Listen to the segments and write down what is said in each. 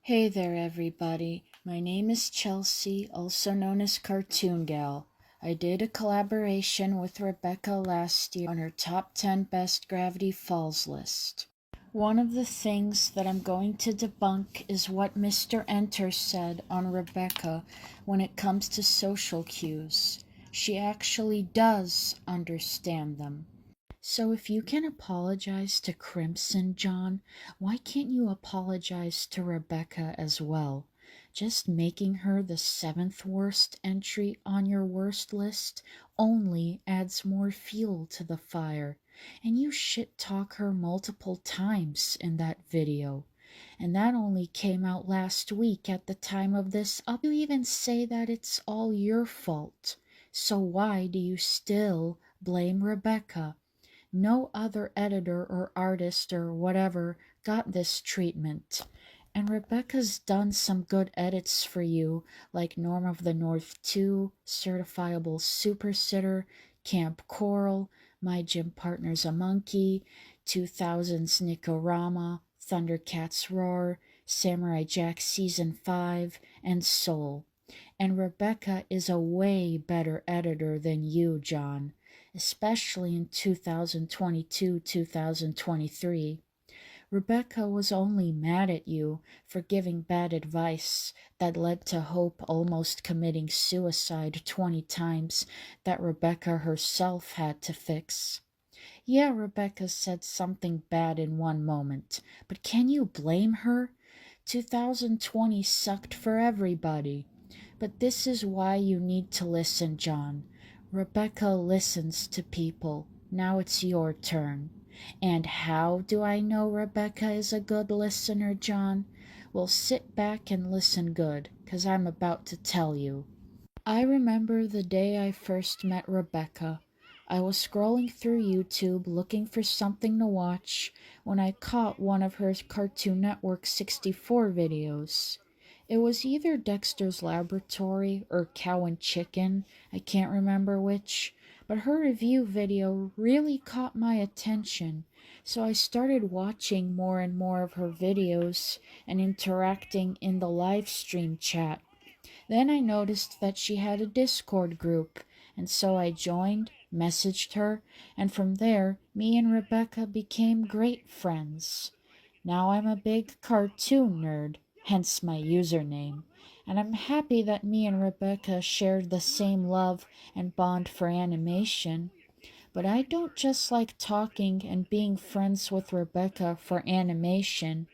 Hey there, everybody. My name is Chelsea, also known as Cartoon Gal. I did a collaboration with Rebecca last year on her top 10 best Gravity Falls list. One of the things that I'm going to debunk is what Mr. Enter said on Rebecca when it comes to social cues. She actually does understand them. So if you can apologize to Crimson, John, why can't you apologize to Rebecca as well? Just making her the seventh worst entry on your worst list only adds more fuel to the fire. And you shit talk her multiple times in that video. And that only came out last week at the time of this up. You even say that it's all your fault. So why do you still blame Rebecca? No other editor or artist or whatever got this treatment. And Rebecca's done some good edits for you, like Norm of the North 2, Certifiable Super Sitter, Camp Coral, My Gym Partner's a Monkey, 2000's Nikorama, Thundercats Roar, Samurai Jack Season 5, and Soul. And Rebecca is a way better editor than you, John, especially in 2022 2023. Rebecca was only mad at you for giving bad advice that led to Hope almost committing suicide 20 times that Rebecca herself had to fix. Yeah, Rebecca said something bad in one moment, but can you blame her? 2020 sucked for everybody. But this is why you need to listen, John. Rebecca listens to people. Now it's your turn. And how do I know Rebecca is a good listener, John? Well, sit back and listen good, 'cause I'm about to tell you. I remember the day I first met Rebecca. I was scrolling through YouTube looking for something to watch when I caught one of her Cartoon Network 64 videos. It was either Dexter's Laboratory or Cow and Chicken, I can't remember which, but her review video really caught my attention, so I started watching more and more of her videos and interacting in the live stream chat. Then I noticed that she had a Discord group, and so I joined, messaged her, and from there, me and Rebecca became great friends. Now I'm a big cartoon nerd, hence my username, and I'm happy that me and Rebecca shared the same love and bond for animation. But I don't just like talking and being friends with Rebecca for animation.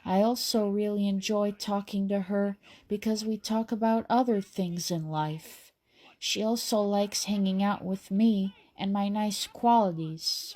I also really enjoy talking to her because we talk about other things in life. She also likes hanging out with me and my nice qualities.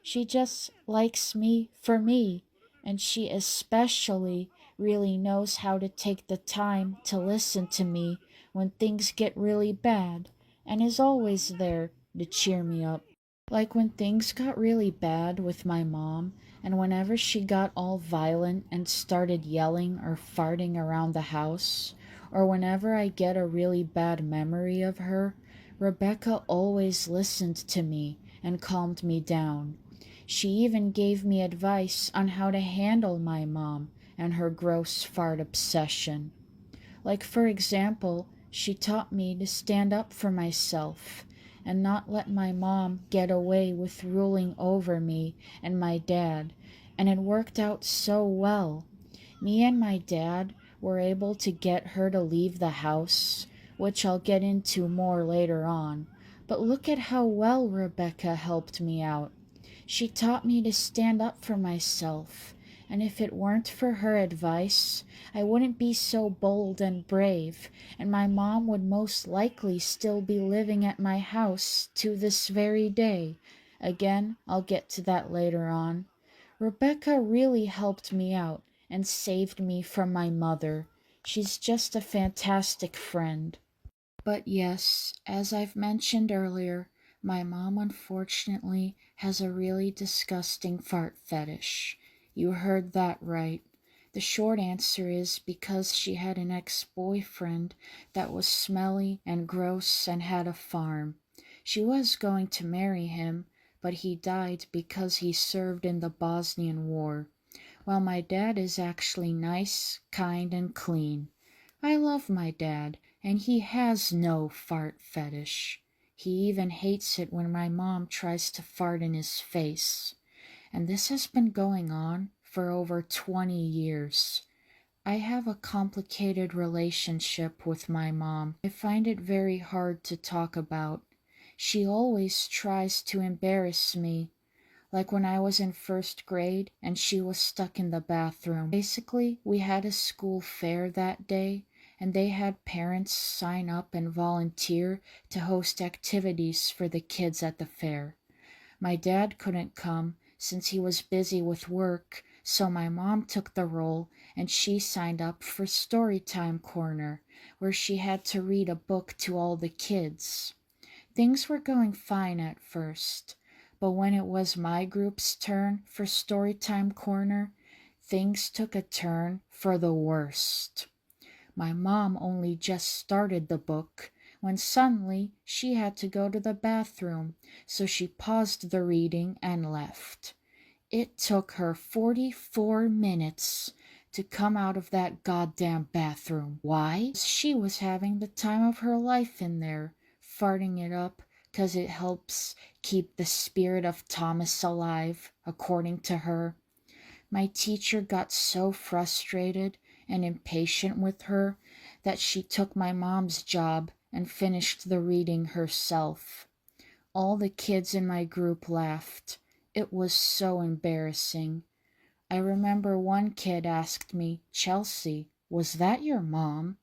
She just likes me for me, and she especially really knows how to take the time to listen to me when things get really bad, and is always there to cheer me up. Like when things got really bad with my mom, and whenever she got all violent and started yelling or farting around the house, or whenever I get a really bad memory of her, Rebecca always listened to me and calmed me down. She even gave me advice on how to handle my mom and her gross fart obsession. Like, for example, she taught me to stand up for myself and not let my mom get away with ruling over me and my dad, and it worked out so well. Me and my dad were able to get her to leave the house, which I'll get into more later on. But look at how well Rebecca helped me out. She taught me to stand up for myself, and if it weren't for her advice, I wouldn't be so bold and brave, and my mom would most likely still be living at my house to this very day. Again, I'll get to that later on. Rebecca really helped me out and saved me from my mother. She's just a fantastic friend. But yes, as I've mentioned earlier, my mom unfortunately has a really disgusting fart fetish. You heard that right. The short answer is because she had an ex-boyfriend that was smelly and gross and had a farm. She was going to marry him, but he died because he served in the Bosnian War. while my dad is actually nice, kind, and clean. I love my dad, and he has no fart fetish. He even hates it when my mom tries to fart in his face. And this has been going on for over 20 years. I have a complicated relationship with my mom. I find it very hard to talk about. She always tries to embarrass me, like when I was in first grade and she was stuck in the bathroom. Basically, we had a school fair that day, and they had parents sign up and volunteer to host activities for the kids at the fair. My dad couldn't come since he was busy with work, so my mom took the role and she signed up for Storytime Corner, where she had to read a book to all the kids. Things were going fine at first, but when it was my group's turn for Storytime Corner, things took a turn for the worst. My mom only just started the book when suddenly she had to go to the bathroom, so she paused the reading and left. It took her 44 minutes to come out of that goddamn bathroom. Why? She was having the time of her life in there, farting it up 'cause it helps keep the spirit of Thomas alive, according to her. My teacher got so frustrated and impatient with her that she took my mom's job and finished the reading herself. All the kids in my group laughed. It was so embarrassing. I remember one kid asked me, "Chelsea, was that your mom?"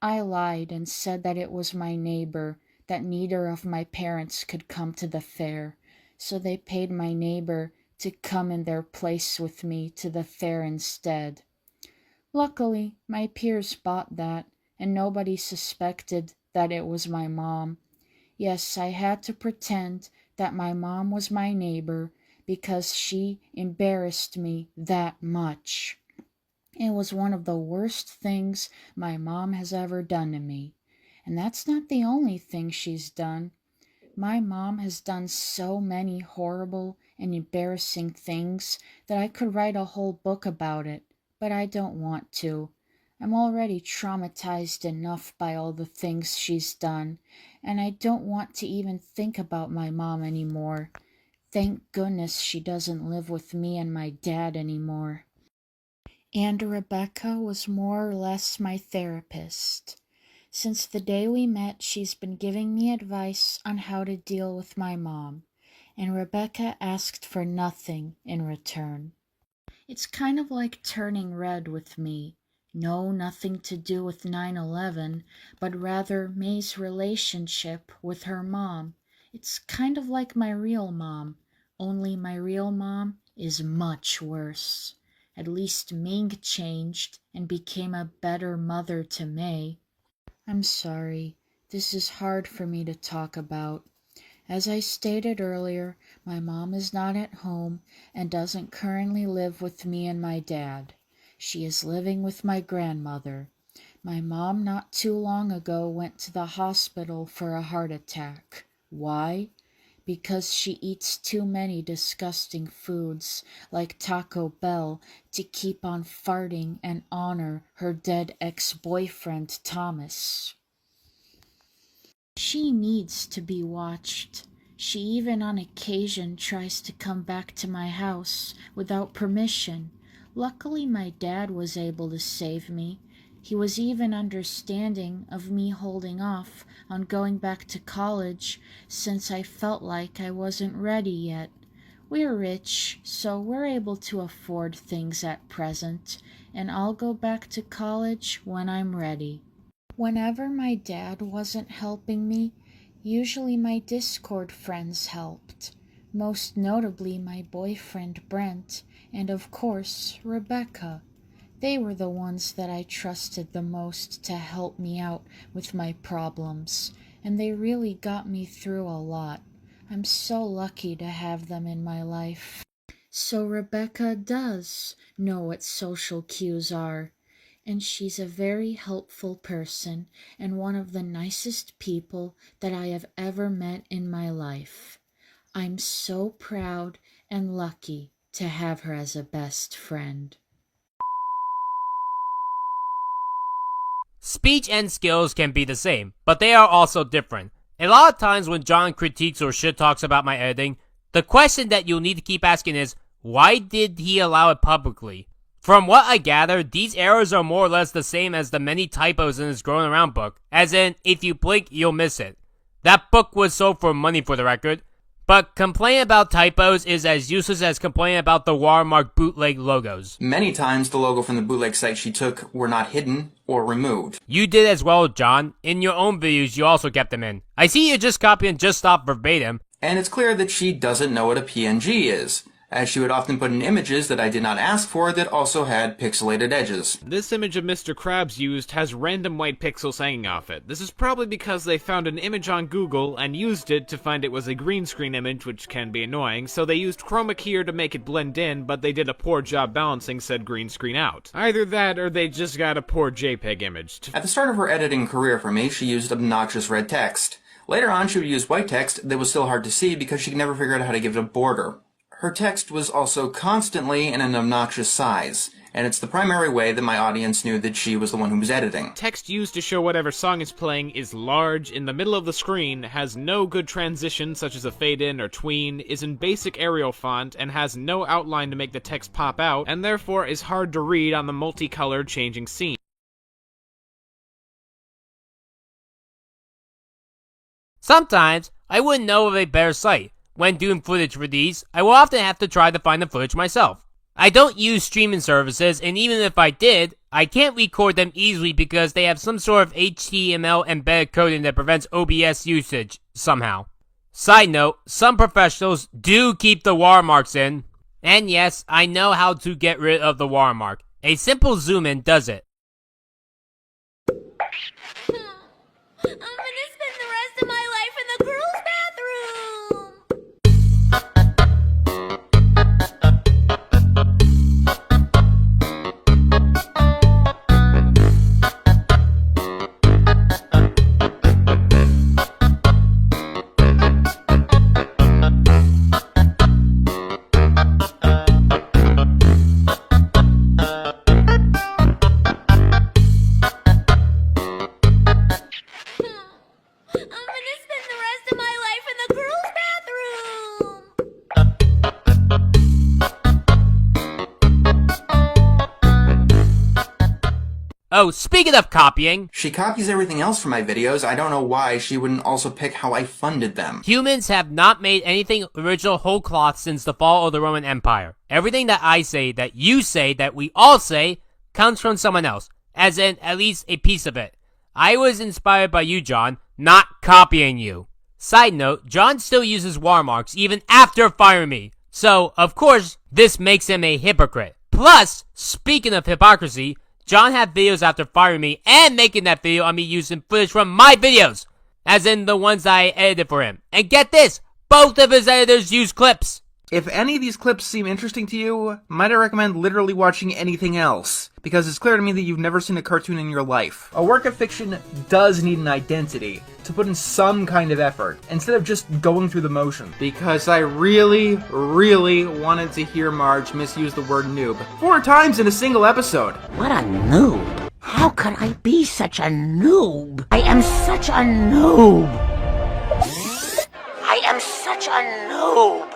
I lied and said that it was my neighbor, that neither of my parents could come to the fair, so they paid my neighbor to come in their place with me to the fair instead. Luckily, my peers bought that, and nobody suspected that it was my mom. Yes, I had to pretend that my mom was my neighbor because she embarrassed me that much. It was one of the worst things my mom has ever done to me. And that's not the only thing she's done. My mom has done so many horrible and embarrassing things that I could write a whole book about it, but I don't want to. I'm already traumatized enough by all the things she's done, and I don't want to even think about my mom anymore. Thank goodness she doesn't live with me and my dad anymore. And Rebecca was more or less my therapist. Since the day we met, she's been giving me advice on how to deal with my mom, and Rebecca asked for nothing in return. It's kind of like turning red with me. No, nothing to do with 9/11, but rather May's relationship with her mom. It's kind of like my real mom, only my real mom is much worse. At least Ming changed and became a better mother to May. I'm sorry. This is hard for me to talk about. As I stated earlier, my mom is not at home and doesn't currently live with me and my dad. She is living with my grandmother. My mom not too long ago went to the hospital for a heart attack. Why? Because she eats too many disgusting foods like Taco Bell to keep on farting and honor her dead ex-boyfriend Thomas. She needs to be watched. She even on occasion tries to come back to my house without permission. Luckily, my dad was able to save me. He was even understanding of me holding off on going back to college since I felt like I wasn't ready yet. We're rich, so we're able to afford things at present, and I'll go back to college when I'm ready. Whenever my dad wasn't helping me, usually my Discord friends helped, most notably my boyfriend Brent, and of course Rebecca. They were the ones that I trusted the most to help me out with my problems, and they really got me through a lot. I'm so lucky to have them in my life. So Rebecca does know what social cues are, and she's a very helpful person and one of the nicest people that I have ever met in my life. I'm so proud and lucky to have her as a best friend. Speech and skills can be the same, but they are also different. A lot of times when John critiques or shit talks about my editing, the question that you'll need to keep asking is, why did he allow it publicly? From what I gather, these errors are more or less the same as the many typos in his Growing Around book, as in, if you blink, you'll miss it. That book was sold for money for the record, but complaining about typos is as useless as complaining about the watermark bootleg logos. Many times the logo from the bootleg site she took were not hidden or removed. You did as well, John. In your own videos, you also kept them in. I see you just copy and just stop verbatim. And it's clear that she doesn't know what a PNG is, as she would often put in images that I did not ask for that also had pixelated edges. This image of Mr. Krabs used has random white pixels hanging off it. This is probably because they found an image on Google and used it to find it was a green screen image, which can be annoying, so they used chroma key to make it blend in, but they did a poor job balancing said green screen out. Either that, or they just got a poor JPEG image. At the start of her editing career for me, she used obnoxious red text. Later on, she would use white text that was still hard to see because she could never figure out how to give it a border. Her text was also constantly in an obnoxious size, and it's the primary way that my audience knew that she was the one who was editing. Text used to show whatever song is playing is large, in the middle of the screen, has no good transition such as a fade in or tween, is in basic Arial font, and has no outline to make the text pop out, and therefore is hard to read on the multicolored changing scene. Sometimes, I wouldn't know of a better site. When doing footage for these, I will often have to try to find the footage myself. I don't use streaming services, and even if I did, I can't record them easily because they have some sort of HTML embedded coding that prevents OBS usage, somehow. Side note, some professionals do keep the watermarks in. And yes, I know how to get rid of the watermark. A simple zoom in does it. I'm gonna spend the rest of my life in the girls' bathroom! Oh, speaking of copying, She copies everything else from my videos. I don't know why she wouldn't also pick how I funded them. humans have not made anything original whole cloth since the fall of the Roman Empire. Everything that I say, that you say, that we all say, comes from someone else, as in at least a piece of it. I was inspired by you, John, not copying you. Side note, John still uses watermarks even after firing me. So, of course, this makes him a hypocrite. Plus, speaking of hypocrisy, John had videos after firing me and making that video on me using footage from my videos, as in the ones I edited for him. And get this, both of his editors use clips. If any of these clips seem interesting to you, might I recommend literally watching anything else, because it's clear to me that you've never seen a cartoon in your life. A work of fiction does need an identity, to put in some kind of effort, instead of just going through the motion. Because I really, really wanted to hear Marge misuse the word noob 4 times in a single episode. What a noob. How could I be such a noob? I am such a noob. I am such a noob.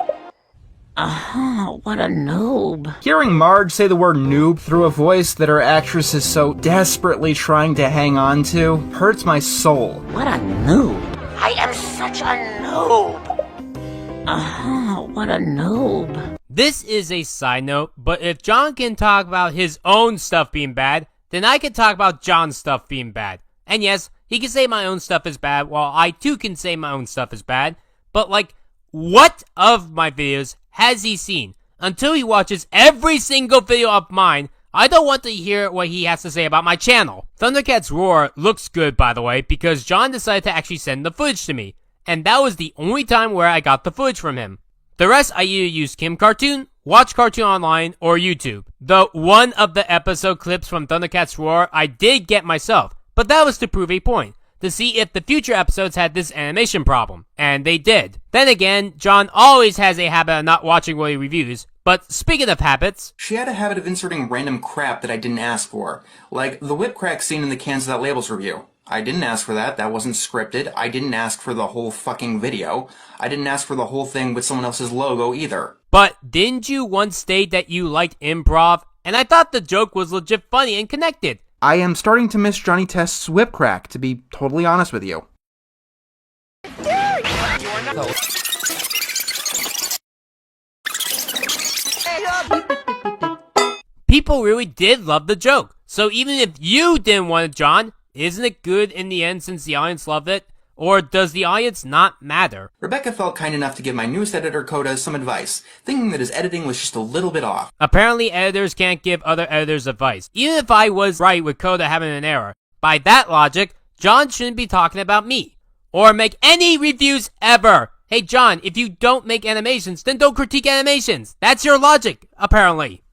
What a noob. Hearing Marge say the word noob through a voice that her actress is so desperately trying to hang on to hurts my soul. What a noob. I am such a noob. What a noob. This is a side note, but if John can talk about his own stuff being bad, then I can talk about John's stuff being bad. And yes, he can say my own stuff is bad, while I too can say my own stuff is bad. But like, what of my videos has he seen? Until he watches every single video of mine, I don't want to hear what he has to say about my channel. Thundercats Roar looks good, by the way, because John decided to actually send the footage to me. And that was the only time where I got the footage from him. The rest I either use Kim Cartoon, Watch Cartoon Online, or YouTube. Though one of the episode clips from Thundercats Roar I did get myself, but that was to prove a point, to see if the future episodes had this animation problem, and they did. Then again, John always has a habit of not watching what he reviews, But speaking of habits, she had a habit of inserting random crap that I didn't ask for, like the whip crack scene in the Cans Without Labels review. I didn't ask for that. That wasn't scripted. I didn't ask for the whole fucking video. I didn't ask for the whole thing with someone else's logo either. but didn't you once state that you liked improv? And I thought the joke was legit funny and connected. I am starting to miss Johnny Test's whip crack, to be totally honest with you. People really did love the joke. So even if you didn't want it, John, isn't it good in the end since the audience loved it? Or does the audience not matter? Rebecca felt kind enough to give my newest editor, Coda, some advice, thinking that his editing was just a little bit off. Apparently editors can't give other editors advice. Even if I was right with Coda having an error. By that logic, John shouldn't be talking about me. Or make any reviews ever. Hey John, if you don't make animations, then don't critique animations. That's your logic, apparently.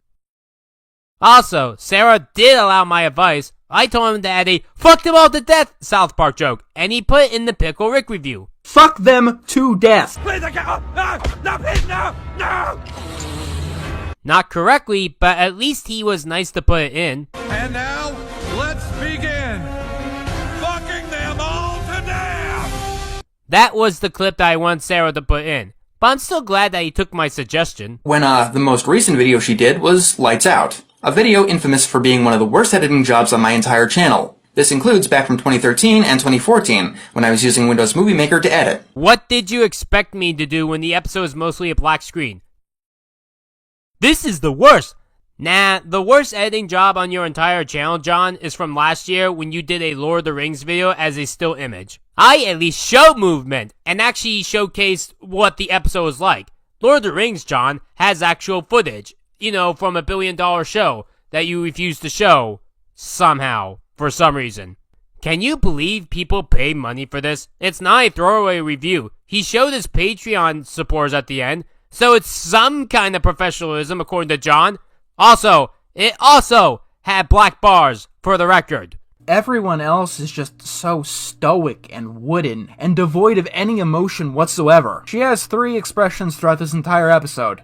Also, Sarah did allow my advice. I told him to add a "fuck them all to death" South Park joke, and he put it in the Pickle Rick review. Fuck them to death! Not correctly, but at least he was nice to put it in. And now, let's begin. Fucking them all to death! That was the clip that I want Sarah to put in. But I'm still glad that he took my suggestion. When, the most recent video she did was Lights Out, a video infamous for being one of the worst editing jobs on my entire channel. This includes back from 2013 and 2014, when I was using Windows Movie Maker to edit. What did you expect me to do when the episode is mostly a black screen? This is the worst! Nah, the worst editing job on your entire channel, John, is from last year when you did a Lord of the Rings video as a still image. I at least showed movement, and actually showcased what the episode was like. Lord of the Rings, John, has actual footage, you know, from a $1 billion show that you refused to show, somehow, for some reason. Can you believe people pay money for this? It's not a throwaway review. He showed his Patreon supporters at the end, so it's some kind of professionalism according to John. Also, it also had black bars, for the record. Everyone else is just so stoic and wooden, and devoid of any emotion whatsoever. She has 3 expressions throughout this entire episode.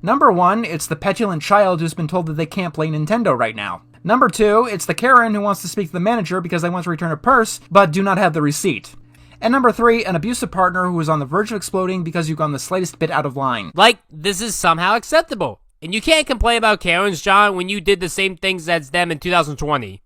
Number 1, it's the petulant child who's been told that they can't play Nintendo right now. Number 2, it's the Karen who wants to speak to the manager because they want to return a purse, but do not have the receipt. And number 3, an abusive partner who is on the verge of exploding because you've gone the slightest bit out of line. Like, this is somehow acceptable. And you can't complain about Karens, John, when you did the same things as them in 2020.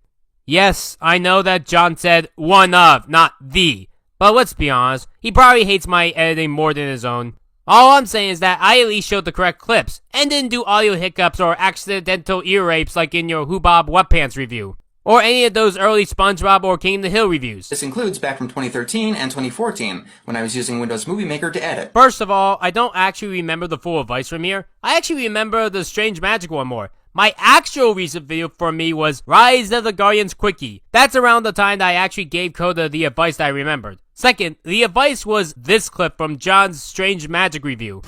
Yes, I know that John said one of, not the. But let's be honest, he probably hates my editing more than his own. All I'm saying is that I at least showed the correct clips, and didn't do audio hiccups or accidental ear rapes like in your Who Bob What Pants review. Or any of those early SpongeBob or King of the Hill reviews. This includes back from 2013 and 2014, when I was using Windows Movie Maker to edit. First of all, I don't actually remember the full advice from here. I actually remember the Strange Magic one more. My actual recent video for me was Rise of the Guardians Quickie. That's around the time that I actually gave Coda the advice that I remembered. Second, the advice was this clip from John's Strange Magic review.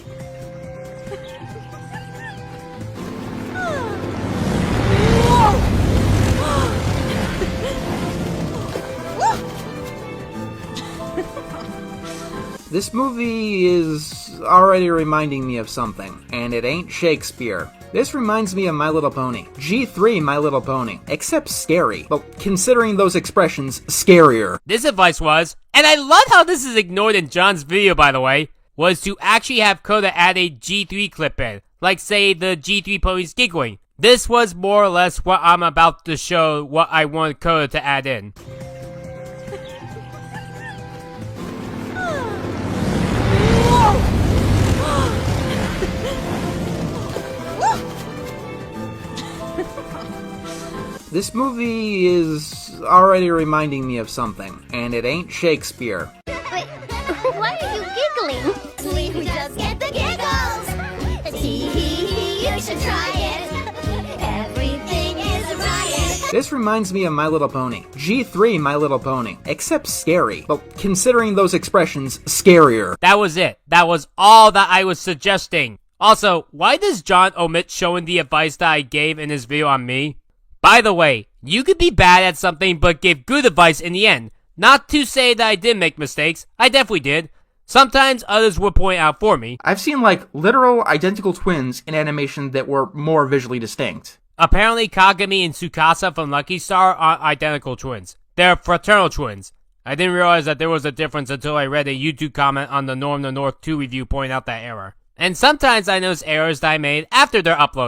This movie is already reminding me of something, and it ain't Shakespeare. This reminds me of My Little Pony. G3 My Little Pony. Except scary. Well, considering those expressions, scarier. This advice was, and I love how this is ignored in John's video by the way, was to actually have Coda add a G3 clip in. Like say the G3 ponies giggling. This was more or less what I'm about to show what I want Coda to add in. This movie is already reminding me of something, and it ain't Shakespeare. Wait, why are you giggling? We just get the giggles. Tee, you should try it. Everything is a riot. This reminds me of My Little Pony. G3 My Little Pony. Except scary. Well, considering those expressions, scarier. That was it. That was all that I was suggesting. Also, why does John omit showing the advice that I gave in his video on me? By the way, you could be bad at something but give good advice in the end. Not to say that I did make mistakes. I definitely did. Sometimes others would point out for me. I've seen, like, literal identical twins in animation that were more visually distinct. Apparently, Kagami and Tsukasa from Lucky Star aren't identical twins. They're fraternal twins. I didn't realize that there was a difference until I read a YouTube comment on the Norm the North 2 review pointing out that error. And sometimes I notice errors that I made after they're uploaded.